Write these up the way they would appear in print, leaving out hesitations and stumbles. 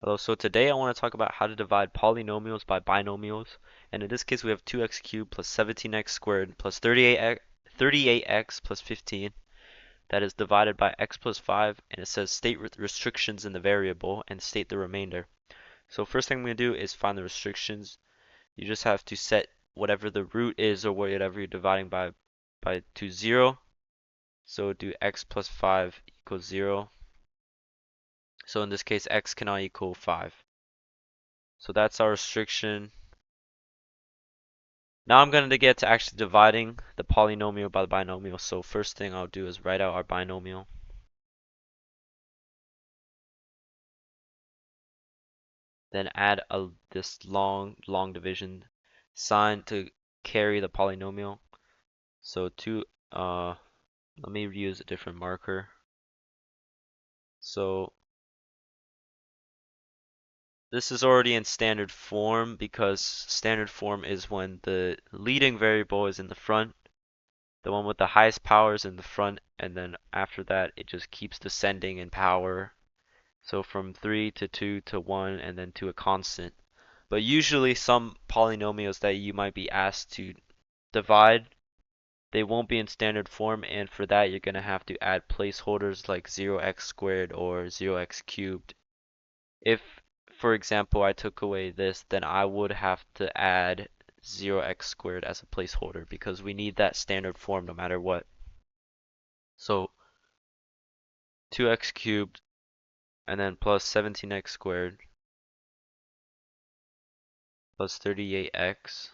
Hello, so today I want to talk about how to divide polynomials by binomials. And in this case, we have 2x cubed plus 17x squared plus 38x plus 15 that is divided by x plus 5. And it says state restrictions in the variable and state the remainder. So first thing I'm going to do is find the restrictions. You just have to set whatever the root is or whatever you're dividing by to 0. So do x plus 5 equals 0. So in this case, x cannot equal 5. So that's our restriction. Now I'm going to get to actually dividing the polynomial by the binomial. So first thing I'll do is write out our binomial. Then add this long division sign to carry the polynomial. So let me use a different marker. So this is already in standard form because standard form is when the leading variable is in the front, the one with the highest power is in the front, and then after that it just keeps descending in power. So from 3 to 2 to 1 and then to a constant. But usually some polynomials that you might be asked to divide, they won't be in standard form, and for that you're going to have to add placeholders like 0x squared or 0x cubed. If, for example, I took away this, then I would have to add 0x squared as a placeholder because we need that standard form no matter what. So 2x cubed and then plus 17x squared plus 38x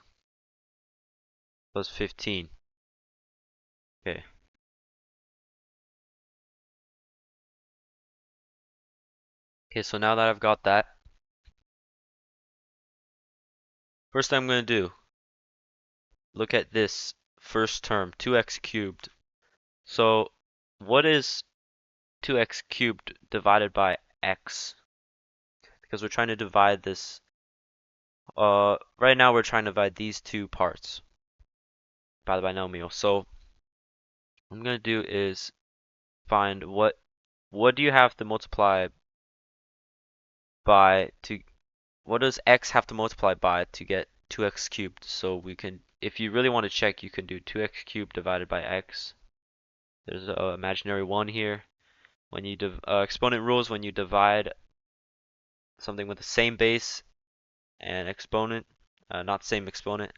plus 15. Okay. Okay, so now that I've got that, first thing I'm going to do, look at this first term, 2x cubed. So what is 2x cubed divided by x? Because we're trying to divide this, right now we're trying to divide these two parts by the binomial. So what I'm going to do is find what do you have to multiply by to, what does x have to multiply by to get 2x cubed? So we can, if you really want to check, you can do 2x cubed divided by x. There's an imaginary 1 here. When you exponent rules, when you divide something with the same base and exponent, not same exponent,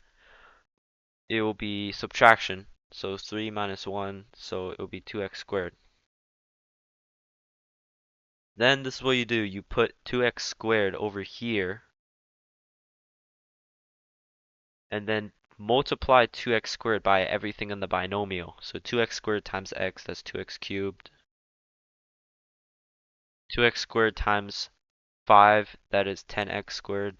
it will be subtraction. So 3 minus 1, so it will be 2x squared. Then this is what you do. You put 2x squared over here, and then multiply 2x squared by everything in the binomial. So 2x squared times x, that's 2x cubed. 2x squared times 5, that is 10x squared.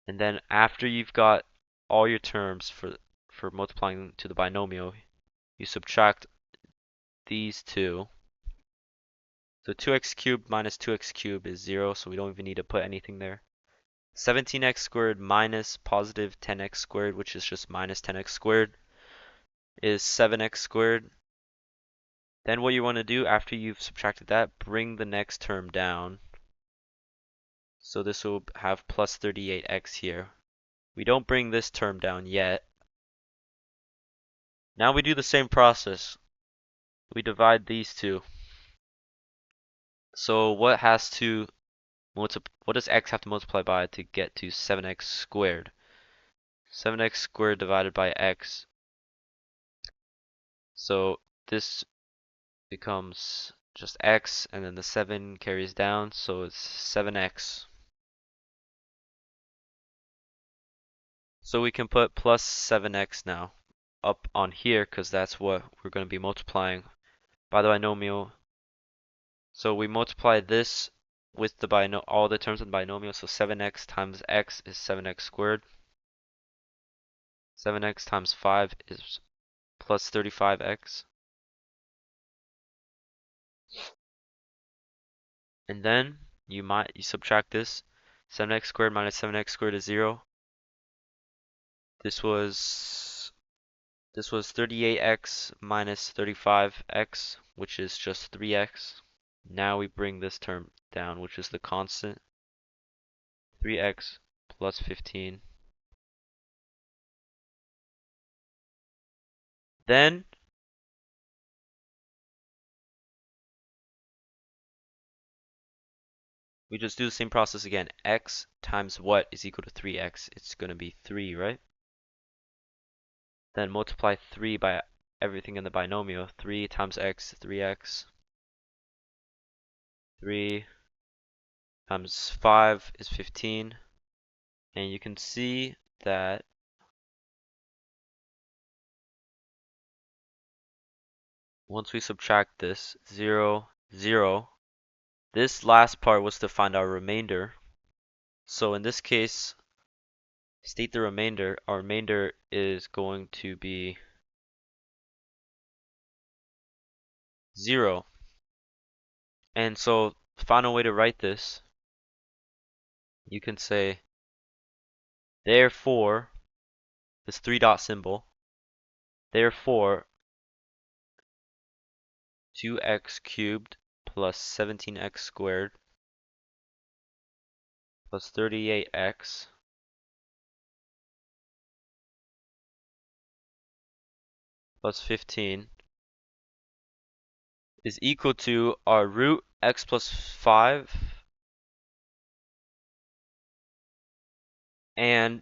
And then after you've got all your terms for multiplying to the binomial, you subtract these two. So 2x cubed minus 2x cubed is 0, so we don't even need to put anything there. 17x squared minus positive 10x squared, which is just minus 10x squared, is 7x squared. Then what you want to do after you've subtracted that, bring the next term down. So this will have plus 38x here. We don't bring this term down yet. Now we do the same process. We divide these two. So what does x have to multiply by to get to 7x squared? 7x squared divided by x. So this becomes just x, and then the 7 carries down, so it's 7x. So we can put plus 7x now up on here because that's what we're going to be multiplying by the binomial. So we multiply this with the all the terms in the binomial, so 7x times x is 7x squared. 7x times 5 is plus 35x. And then you subtract this. 7x squared minus 7x squared is 0. This was 38x minus 35x, which is just 3x. Now we bring this term down, which is the constant, 3x plus 15. Then we just do the same process again. X times what is equal to 3x? It's going to be 3, right? Then multiply 3 by everything in the binomial. 3 times x, 3x. 3 times 5 is 15. And you can see that once we subtract this, 0, 0, this last part was to find our remainder. So in this case, state the remainder. Our remainder is going to be 0. And so the final way to write this, you can say, therefore, this 3 dot symbol, therefore, 2x cubed plus 17x squared plus 38x plus 15 is equal to our root x plus 5 and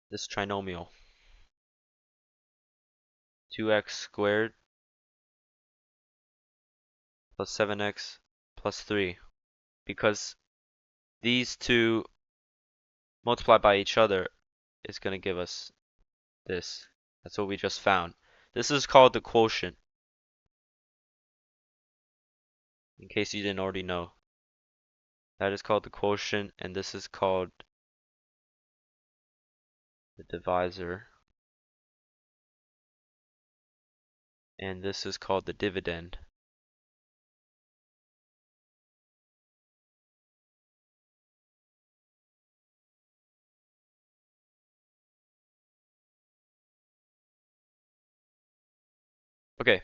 this trinomial, 2x squared plus 7x plus 3, because these two multiplied by each other is going to give us this. That's what we just found. This is called the quotient, in case you didn't already know. That is called the quotient, and this is called the divisor, and this is called the dividend. Okay,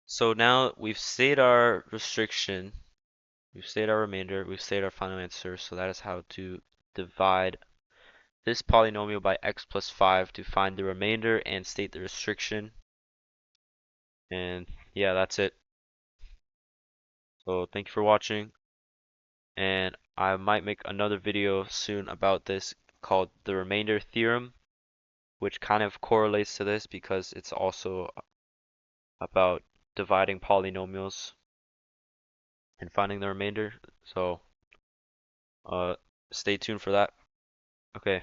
so now we've stated our restriction, we've stated our remainder, we've stated our final answer, so that is how to divide this polynomial by x plus 5 to find the remainder and state the restriction. And yeah, that's it. So thank you for watching, and I might make another video soon about this called the remainder theorem, which kind of correlates to this because it's also about dividing polynomials and finding the remainder. So stay tuned for that. Okay.